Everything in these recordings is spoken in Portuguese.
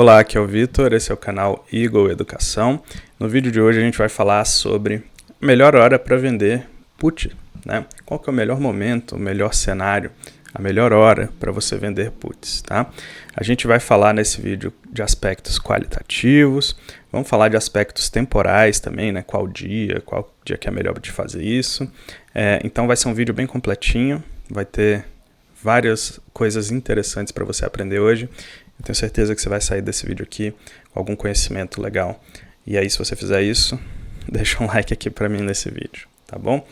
Olá, aqui é o Vitor, esse é o canal Eagle Educação. No vídeo de hoje a gente vai falar sobre a melhor hora para vender put, né? Qual que é o melhor momento, o melhor cenário, a melhor hora para você vender puts, tá? A gente vai falar nesse vídeo de aspectos qualitativos, vamos falar de aspectos temporais também, né? Qual dia que é melhor de fazer isso. Então vai ser um vídeo bem completinho, vai ter várias coisas interessantes para você aprender hoje. Eu tenho certeza que você vai sair desse vídeo aqui com algum conhecimento legal. E aí, se você fizer isso, deixa um like aqui para mim nesse vídeo, tá bom?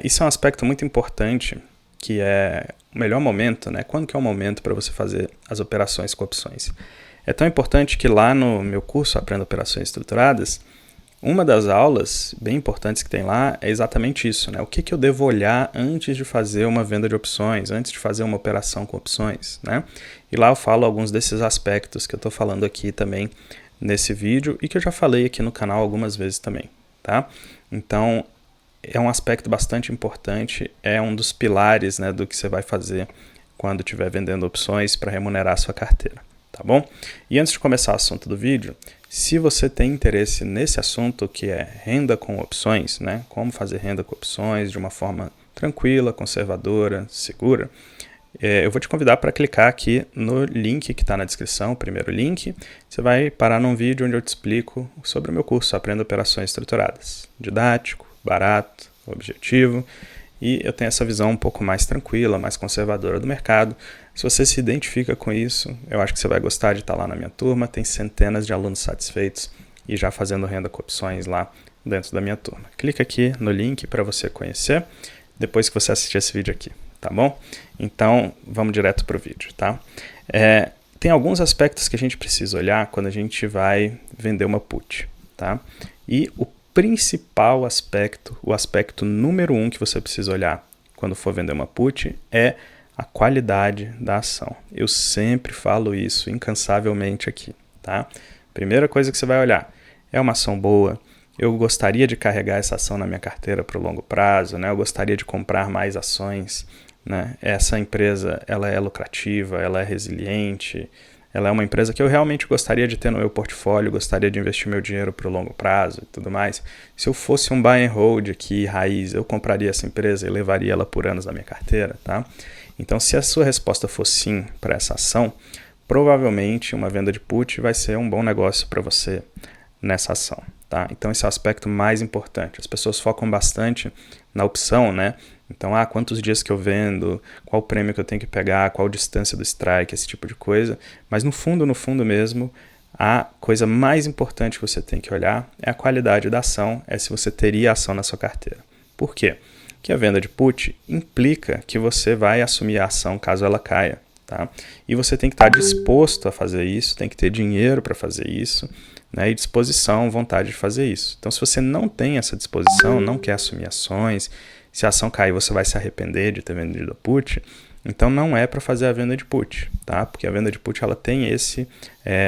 Isso é um aspecto muito importante, que é o melhor momento, né? Quando que é o momento para você fazer as operações com opções? É tão importante que lá no meu curso Aprenda Operações Estruturadas, uma das aulas bem importantes que tem lá é exatamente isso, né? O que eu devo olhar antes de fazer uma venda de opções, antes de fazer uma operação com opções, né? E lá eu falo alguns desses aspectos que eu estou falando aqui também nesse vídeo e que eu já falei aqui no canal algumas vezes também, tá? Então, é um aspecto bastante importante, é um dos pilares, né, do que você vai fazer quando estiver vendendo opções para remunerar a sua carteira, tá bom? E antes de começar o assunto do vídeo, se você tem interesse nesse assunto que é renda com opções, né, como fazer renda com opções de uma forma tranquila, conservadora, segura, eu vou te convidar para clicar aqui no link que está na descrição, o primeiro link. Você vai parar num vídeo onde eu te explico sobre o meu curso Aprenda Operações Estruturadas. Didático, barato, objetivo, e eu tenho essa visão um pouco mais tranquila, mais conservadora do mercado. Se você se identifica com isso, eu acho que você vai gostar de estar lá na minha turma. Tem centenas de alunos satisfeitos e já fazendo renda com opções lá dentro da minha turma. Clica aqui no link para você conhecer, depois que você assistir esse vídeo aqui, tá bom? Então, vamos direto para o vídeo, tá? Tem alguns aspectos que a gente precisa olhar quando a gente vai vender uma put, tá? E o principal aspecto, o aspecto número 1 que você precisa olhar quando for vender uma put é a qualidade da ação. Eu sempre falo isso incansavelmente aqui, tá? Primeira coisa que você vai olhar, é uma ação boa? Eu gostaria de carregar essa ação na minha carteira para o longo prazo, né? Eu gostaria de comprar mais ações, né? Essa empresa, ela é lucrativa, ela é resiliente, ela é uma empresa que eu realmente gostaria de ter no meu portfólio, gostaria de investir meu dinheiro para o longo prazo e tudo mais. Se eu fosse um buy and hold aqui, raiz, eu compraria essa empresa e levaria ela por anos na minha carteira, tá? Então, se a sua resposta for sim para essa ação, provavelmente uma venda de put vai ser um bom negócio para você nessa ação, tá? Então, esse é o aspecto mais importante. As pessoas focam bastante na opção, né? Então, quantos dias que eu vendo, qual prêmio que eu tenho que pegar, qual distância do strike, esse tipo de coisa. Mas no fundo mesmo, a coisa mais importante que você tem que olhar é a qualidade da ação, é se você teria ação na sua carteira. Por quê? Porque a venda de put implica que você vai assumir a ação caso ela caia, tá? E você tem que estar disposto a fazer isso, tem que ter dinheiro para fazer isso, né? E disposição, vontade de fazer isso. Então, se você não tem essa disposição, não quer assumir ações, se a ação cair, você vai se arrepender de ter vendido a put, então não é para fazer a venda de put, tá? Porque a venda de put ela tem esse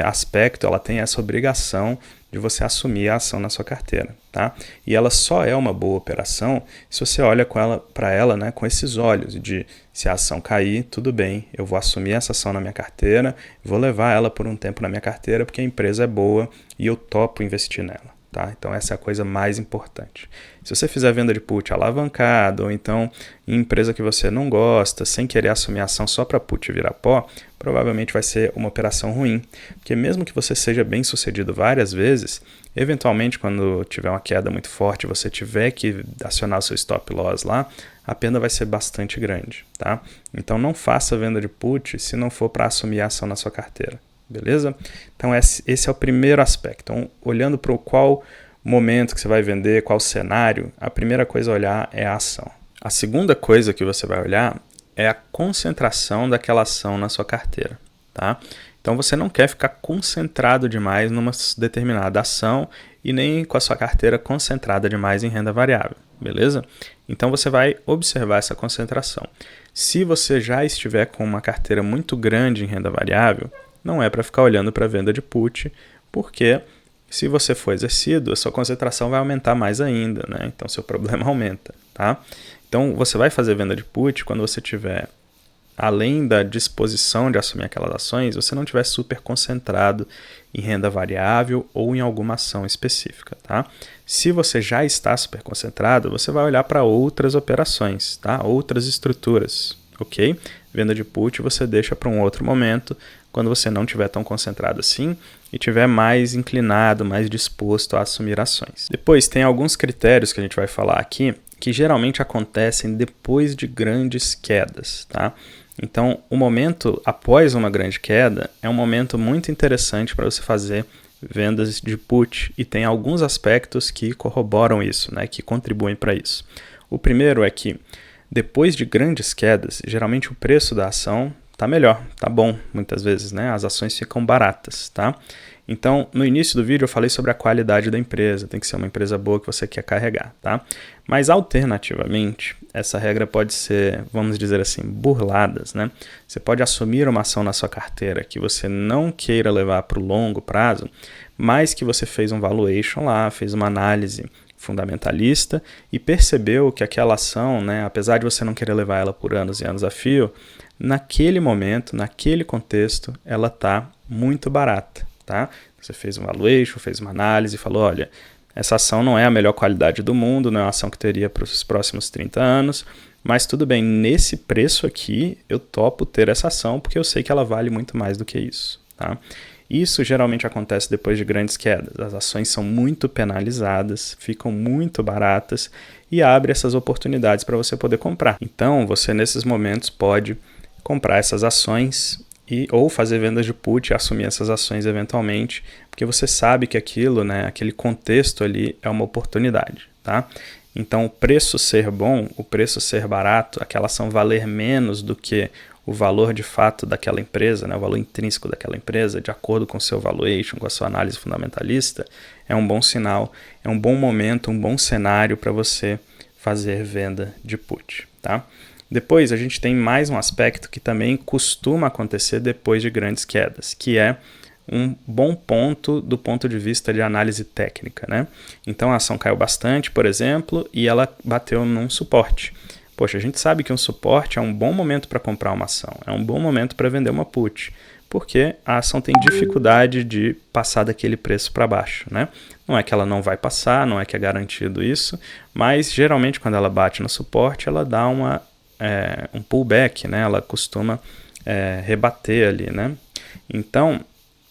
aspecto, ela tem essa obrigação de você assumir a ação na sua carteira, tá? E ela só é uma boa operação se você olha para ela, né, com esses olhos de se a ação cair, tudo bem, eu vou assumir essa ação na minha carteira, vou levar ela por um tempo na minha carteira porque a empresa é boa e eu topo investir nela. Tá? Então essa é a coisa mais importante. Se você fizer venda de put alavancada ou então em empresa que você não gosta, sem querer assumir a ação só para put virar pó, provavelmente vai ser uma operação ruim. Porque mesmo que você seja bem sucedido várias vezes, eventualmente quando tiver uma queda muito forte, você tiver que acionar o seu stop loss lá, a perda vai ser bastante grande. Tá? Então não faça venda de put se não for para assumir a ação na sua carteira. Beleza? Então esse é o primeiro aspecto. Então, olhando para qual momento que você vai vender, qual cenário, a primeira coisa a olhar é a ação. A segunda coisa que você vai olhar é a concentração daquela ação na sua carteira, tá? Então você não quer ficar concentrado demais numa determinada ação e nem com a sua carteira concentrada demais em renda variável, beleza? Então você vai observar essa concentração. Se você já estiver com uma carteira muito grande em renda variável, não é para ficar olhando para a venda de put, porque se você for exercido, a sua concentração vai aumentar mais ainda, né? Então seu problema aumenta, tá? Então você vai fazer venda de put quando você tiver além da disposição de assumir aquelas ações, você não estiver super concentrado em renda variável ou em alguma ação específica, tá? Se você já está super concentrado, você vai olhar para outras operações, tá? Outras estruturas, ok? Venda de put você deixa para um outro momento, quando você não estiver tão concentrado assim e estiver mais inclinado, mais disposto a assumir ações. Depois tem alguns critérios que a gente vai falar aqui, que geralmente acontecem depois de grandes quedas, tá? Então, o momento após uma grande queda é um momento muito interessante para você fazer vendas de put, e tem alguns aspectos que corroboram isso, né, que contribuem para isso. O primeiro é que depois de grandes quedas, geralmente o preço da ação está melhor, tá bom, muitas vezes, né? As ações ficam baratas, tá? Então, no início do vídeo eu falei sobre a qualidade da empresa, tem que ser uma empresa boa que você quer carregar, tá? Mas, alternativamente, essa regra pode ser, vamos dizer assim, burladas, né? Você pode assumir uma ação na sua carteira que você não queira levar para o longo prazo, mas que você fez um valuation lá, fez uma análise fundamentalista e percebeu que aquela ação, né, apesar de você não querer levar ela por anos e anos a fio, naquele momento, naquele contexto, ela está muito barata, tá? Você fez um valuation, fez uma análise e falou, olha, essa ação não é a melhor qualidade do mundo, não é uma ação que teria para os próximos 30 anos, mas tudo bem, nesse preço aqui eu topo ter essa ação porque eu sei que ela vale muito mais do que isso, tá? Isso geralmente acontece depois de grandes quedas. As ações são muito penalizadas, ficam muito baratas e abre essas oportunidades para você poder comprar. Então, você nesses momentos pode comprar essas ações ou fazer vendas de put e assumir essas ações eventualmente, porque você sabe que aquilo, né, aquele contexto ali é uma oportunidade, tá? Então, o preço ser bom, o preço ser barato, aquela ação valer menos do que o valor de fato daquela empresa, né, o valor intrínseco daquela empresa, de acordo com o seu valuation, com a sua análise fundamentalista, é um bom sinal, é um bom momento, um bom cenário para você fazer venda de put, tá? Depois a gente tem mais um aspecto que também costuma acontecer depois de grandes quedas, que é um bom ponto do ponto de vista de análise técnica, né? Então a ação caiu bastante, por exemplo, e ela bateu num suporte. Poxa, a gente sabe que um suporte é um bom momento para comprar uma ação, é um bom momento para vender uma put, porque a ação tem dificuldade de passar daquele preço para baixo, né? Não é que ela não vai passar, não é que é garantido isso, mas geralmente quando ela bate no suporte, ela dá um pullback, né? Ela costuma rebater ali, né? Então,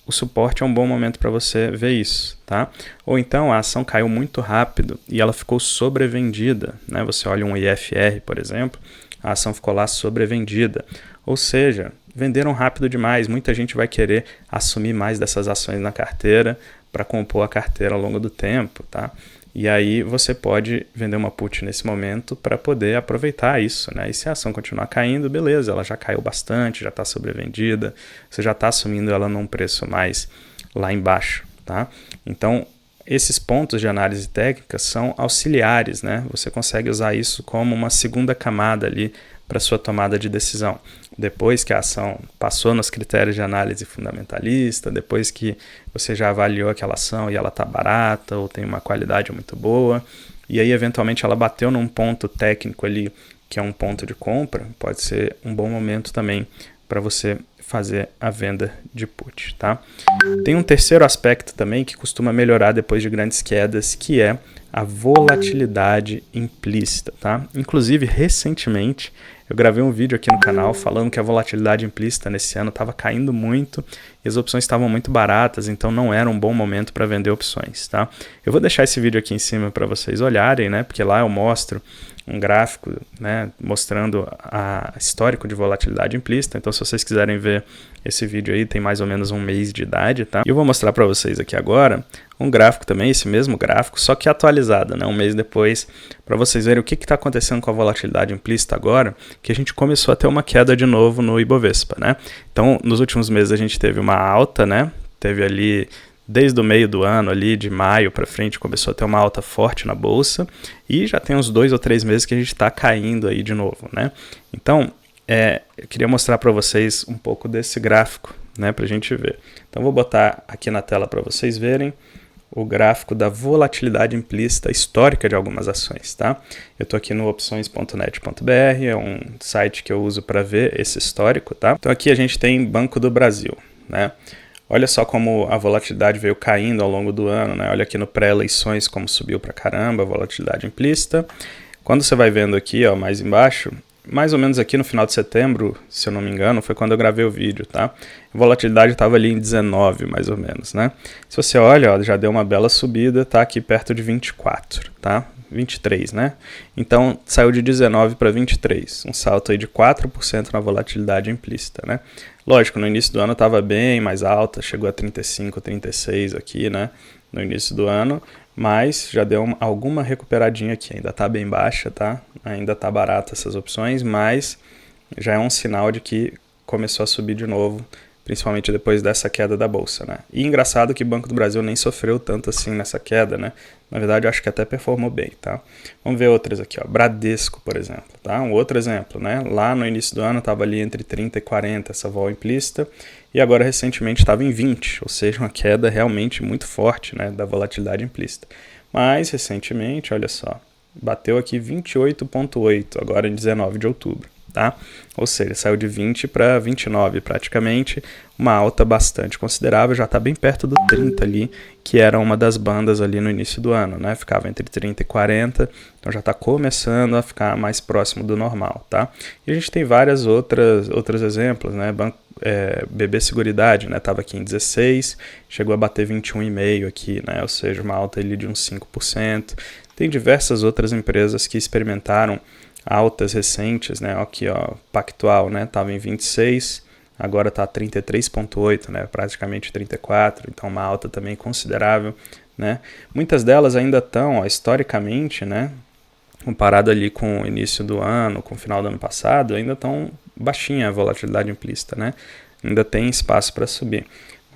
o suporte é um bom momento para você ver isso, tá? Ou então a ação caiu muito rápido e ela ficou sobrevendida, né? Você olha um IFR, por exemplo, a ação ficou lá sobrevendida. Ou seja, venderam rápido demais, muita gente vai querer assumir mais dessas ações na carteira para compor a carteira ao longo do tempo, tá? E aí você pode vender uma put nesse momento para poder aproveitar isso, né? E se a ação continuar caindo, beleza, ela já caiu bastante, já está sobrevendida, você já está assumindo ela num preço mais lá embaixo, tá? Então, esses pontos de análise técnica são auxiliares, né? Você consegue usar isso como uma segunda camada ali para sua tomada de decisão. Depois que a ação passou nos critérios de análise fundamentalista, depois que você já avaliou aquela ação e ela está barata ou tem uma qualidade muito boa, e aí eventualmente ela bateu num ponto técnico ali, que é um ponto de compra, pode ser um bom momento também para você fazer a venda de put, tá? Tem um terceiro aspecto também que costuma melhorar depois de grandes quedas, que é a volatilidade implícita, tá? Inclusive, recentemente, eu gravei um vídeo aqui no canal falando que a volatilidade implícita nesse ano estava caindo muito e as opções estavam muito baratas, então não era um bom momento para vender opções, tá? Eu vou deixar esse vídeo aqui em cima para vocês olharem, né? Porque lá eu mostro um gráfico, né, mostrando a histórico de volatilidade implícita. Então, se vocês quiserem ver esse vídeo aí, tem mais ou menos um mês de idade, tá? E eu vou mostrar para vocês aqui agora um gráfico também, esse mesmo gráfico, só que atualizado, né, um mês depois, para vocês verem o que está acontecendo com a volatilidade implícita agora, que a gente começou a ter uma queda de novo no Ibovespa, né? Então, nos últimos meses a gente teve uma alta, né? Teve ali desde o meio do ano, ali de maio para frente, começou a ter uma alta forte na bolsa e já tem uns 2 ou 3 meses que a gente está caindo aí de novo, né? Então, eu queria mostrar para vocês um pouco desse gráfico, né, para a gente ver. Então, vou botar aqui na tela para vocês verem o gráfico da volatilidade implícita histórica de algumas ações, tá? Eu estou aqui no opções.net.br, é um site que eu uso para ver esse histórico, tá? Então aqui a gente tem Banco do Brasil, né? Olha só como a volatilidade veio caindo ao longo do ano, né? Olha aqui no pré-eleições como subiu pra caramba a volatilidade implícita. Quando você vai vendo aqui, ó, mais embaixo, mais ou menos aqui no final de setembro, se eu não me engano, foi quando eu gravei o vídeo, tá? A volatilidade estava ali em 19, mais ou menos, né? Se você olha, ó, já deu uma bela subida, tá aqui perto de 24, tá? 23, né? Então, saiu de 19 para 23, um salto aí de 4% na volatilidade implícita, né? Lógico, no início do ano estava bem mais alta, chegou a 35, 36 aqui, né? No início do ano, mas já deu alguma recuperadinha aqui, ainda está bem baixa, tá? Ainda está barata essas opções, mas já é um sinal de que começou a subir de novo, principalmente depois dessa queda da bolsa, né? E engraçado que o Banco do Brasil nem sofreu tanto assim nessa queda, né? Na verdade, eu acho que até performou bem, tá? Vamos ver outras aqui, ó. Bradesco, por exemplo, tá? Um outro exemplo, né? Lá no início do ano estava ali entre 30 e 40 essa vol implícita, e agora recentemente estava em 20, ou seja, uma queda realmente muito forte, né, da volatilidade implícita. Mas recentemente, olha só, bateu aqui 28,8 agora em 19 de outubro. Tá? Ou seja, saiu de 20 para 29 praticamente, uma alta bastante considerável, já está bem perto do 30 ali, que era uma das bandas ali no início do ano, né? Ficava entre 30 e 40, então já está começando a ficar mais próximo do normal, tá? E a gente tem várias outros exemplos, né? BB Seguridade, né? Estava aqui em 16, chegou a bater 21,5 aqui, né? Ou seja, uma alta ali de uns 5%. Tem diversas outras empresas que experimentaram altas recentes, né? Aqui, ó, Pactual, né? Tava em 26, agora tá 33,8, né? Praticamente 34, então uma alta também considerável, né? Muitas delas ainda estão, historicamente, né? Comparado ali com o início do ano, com o final do ano passado, ainda estão baixinha a volatilidade implícita, né? Ainda tem espaço para subir.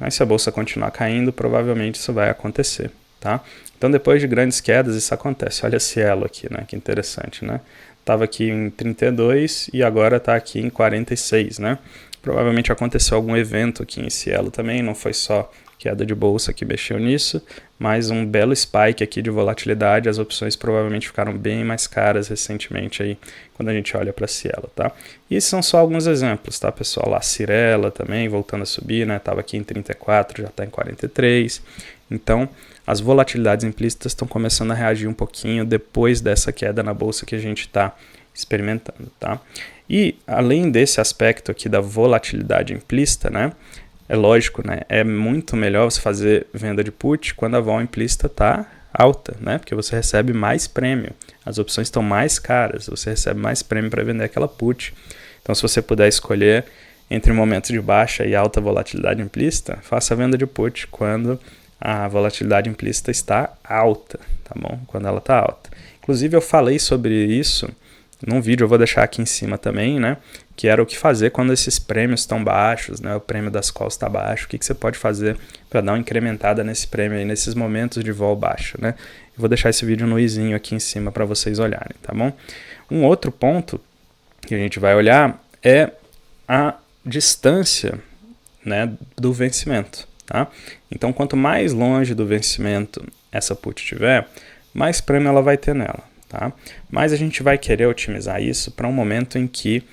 Mas se a bolsa continuar caindo, provavelmente isso vai acontecer, tá? Então depois de grandes quedas isso acontece. Olha esse elo aqui, né? Que interessante, né? Estava aqui em 32 e agora está aqui em 46, né? Provavelmente aconteceu algum evento aqui em Cielo também, não foi só queda de bolsa que mexeu nisso, mas um belo spike aqui de volatilidade, as opções provavelmente ficaram bem mais caras recentemente aí, quando a gente olha para Cielo, tá? E esses são só alguns exemplos, tá, pessoal? Lá Cirela também, voltando a subir, né? Estava aqui em 34, já está em 43, então as volatilidades implícitas estão começando a reagir um pouquinho depois dessa queda na bolsa que a gente está experimentando, tá? E além desse aspecto aqui da volatilidade implícita, né? É lógico, né? É muito melhor você fazer venda de put quando a vol implícita está alta, né? Porque você recebe mais prêmio, as opções estão mais caras, você recebe mais prêmio para vender aquela put. Então, se você puder escolher entre momentos de baixa e alta volatilidade implícita, faça a venda de put quando a volatilidade implícita está alta, tá bom? Quando ela está alta. Inclusive, eu falei sobre isso num vídeo, eu vou deixar aqui em cima também, né? Que era o que fazer quando esses prêmios estão baixos, né? O prêmio das calls está baixo, o que você pode fazer para dar uma incrementada nesse prêmio aí, nesses momentos de vol baixo, né? Eu vou deixar esse vídeo no izinho aqui em cima para vocês olharem, tá bom? Um outro ponto que a gente vai olhar é a distância, né, do vencimento. Tá? Então, quanto mais longe do vencimento essa put tiver, mais prêmio ela vai ter nela. Tá? Mas a gente vai querer otimizar isso para um momento em que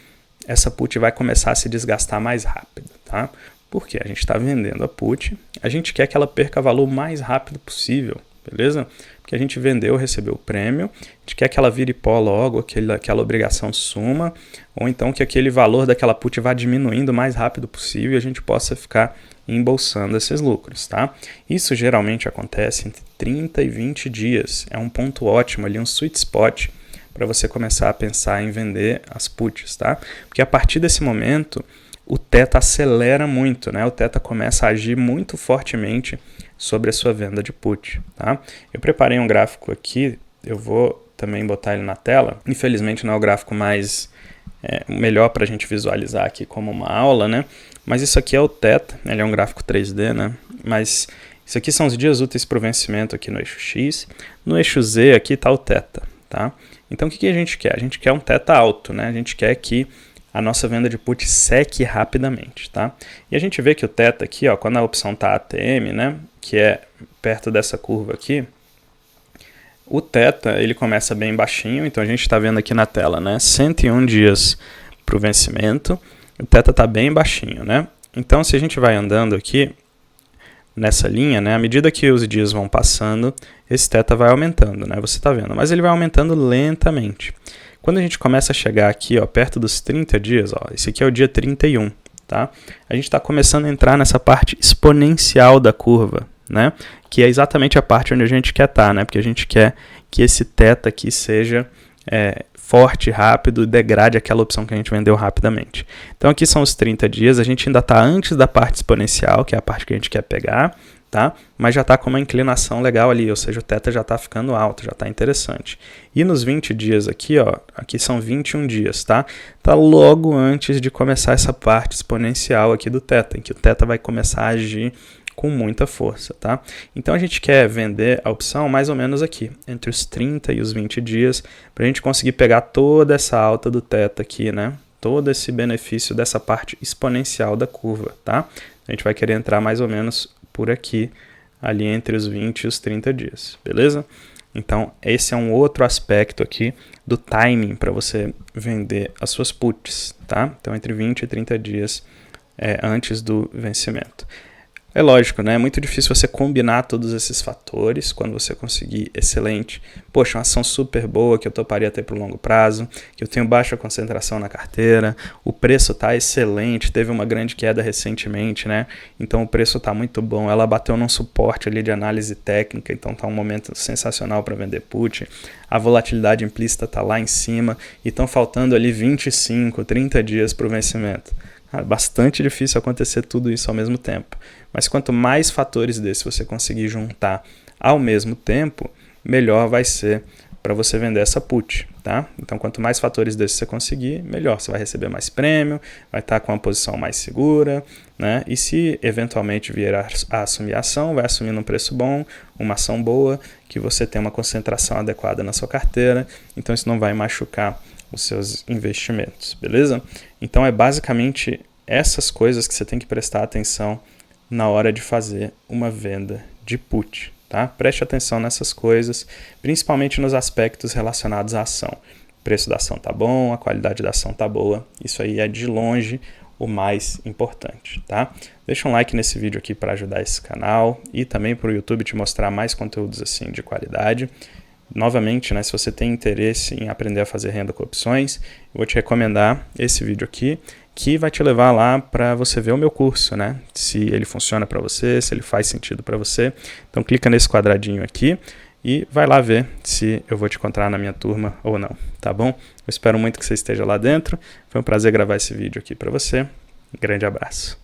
essa put vai começar a se desgastar mais rápido. Tá? Porque a gente está vendendo a put, a gente quer que ela perca valor o mais rápido possível, beleza? Porque a gente vendeu, recebeu o prêmio, a gente quer que ela vire pó logo, aquela obrigação suma, ou então que aquele valor daquela put vá diminuindo o mais rápido possível e a gente possa ficar embolsando esses lucros, tá? Isso geralmente acontece entre 30 e 20 dias, é um ponto ótimo ali, um sweet spot para você começar a pensar em vender as puts, tá? Porque a partir desse momento, o Theta acelera muito, né? O Theta começa a agir muito fortemente sobre a sua venda de put, tá? Eu preparei um gráfico aqui, eu vou também botar ele na tela. Infelizmente não é o gráfico mais melhor para a gente visualizar aqui como uma aula, né? Mas isso aqui é o Theta, ele é um gráfico 3D, né? Mas isso aqui são os dias úteis para o vencimento aqui no eixo X. No eixo Z aqui está o Theta, tá? Então o que a gente quer? A gente quer um Theta alto, né? A gente quer que a nossa venda de put seque rapidamente, tá? E a gente vê que o Theta aqui, ó, quando a opção tá ATM, né, que é perto dessa curva aqui, o θ ele começa bem baixinho, então a gente está vendo aqui na tela, né? 101 dias para o vencimento, o θ está bem baixinho, né? Então, se a gente vai andando aqui nessa linha, né? À medida que os dias vão passando, esse θ vai aumentando, né? Você está vendo, mas ele vai aumentando lentamente. Quando a gente começa a chegar aqui, ó, perto dos 30 dias, ó, esse aqui é o dia 31, tá? A gente está começando a entrar nessa parte exponencial da curva, né? Que é exatamente a parte onde a gente quer estar, né? Porque a gente quer que esse θ aqui seja forte, rápido, e degrade aquela opção que a gente vendeu rapidamente. Então aqui são os 30 dias, a gente ainda está antes da parte exponencial, que é a parte que a gente quer pegar, tá? Mas já está com uma inclinação legal ali, ou seja, o θ já está ficando alto, já está interessante. E nos 20 dias aqui, ó, aqui são 21 dias, tá? Tá logo antes de começar essa parte exponencial aqui do θ, em que o θ vai começar a agir com muita força, tá? Então a gente quer vender a opção mais ou menos aqui, entre os 30 e os 20 dias, para a gente conseguir pegar toda essa alta do θ aqui, né? Todo esse benefício dessa parte exponencial da curva, tá? A gente vai querer entrar mais ou menos por aqui, ali entre os 20 e os 30 dias, beleza? Então esse é um outro aspecto aqui do timing para você vender as suas puts, tá? Então entre 20 e 30 dias antes do vencimento. É lógico, né? É muito difícil você combinar todos esses fatores. Quando você conseguir excelente, poxa, uma ação super boa que eu toparia ter para o longo prazo, que eu tenho baixa concentração na carteira, o preço está excelente, teve uma grande queda recentemente, né? Então o preço está muito bom, ela bateu num suporte ali de análise técnica, então está um momento sensacional para vender put, a volatilidade implícita está lá em cima e estão faltando ali 25, 30 dias para o vencimento. Bastante difícil acontecer tudo isso ao mesmo tempo. Mas quanto mais fatores desses você conseguir juntar ao mesmo tempo, melhor vai ser para você vender essa put, tá? Então, quanto mais fatores desses você conseguir, melhor. Você vai receber mais prêmio, vai estar com uma posição mais segura, né? E se eventualmente vier a assumir a ação, vai assumir um preço bom, uma ação boa, que você tem uma concentração adequada na sua carteira, então isso não vai machucar os seus investimentos, beleza? Então é basicamente essas coisas que você tem que prestar atenção na hora de fazer uma venda de put, tá? Preste atenção nessas coisas, principalmente nos aspectos relacionados à ação. O preço da ação tá bom, a qualidade da ação tá boa, isso aí é de longe o mais importante, tá? Deixa um like nesse vídeo aqui para ajudar esse canal e também para o YouTube te mostrar mais conteúdos assim de qualidade. Novamente, né, se você tem interesse em aprender a fazer renda com opções, eu vou te recomendar esse vídeo aqui, que vai te levar lá para você ver o meu curso, né? Se ele funciona para você, se ele faz sentido para você. Então clica nesse quadradinho aqui e vai lá ver se eu vou te encontrar na minha turma ou não, tá bom? Eu espero muito que você esteja lá dentro. Foi um prazer gravar esse vídeo aqui para você. Um grande abraço.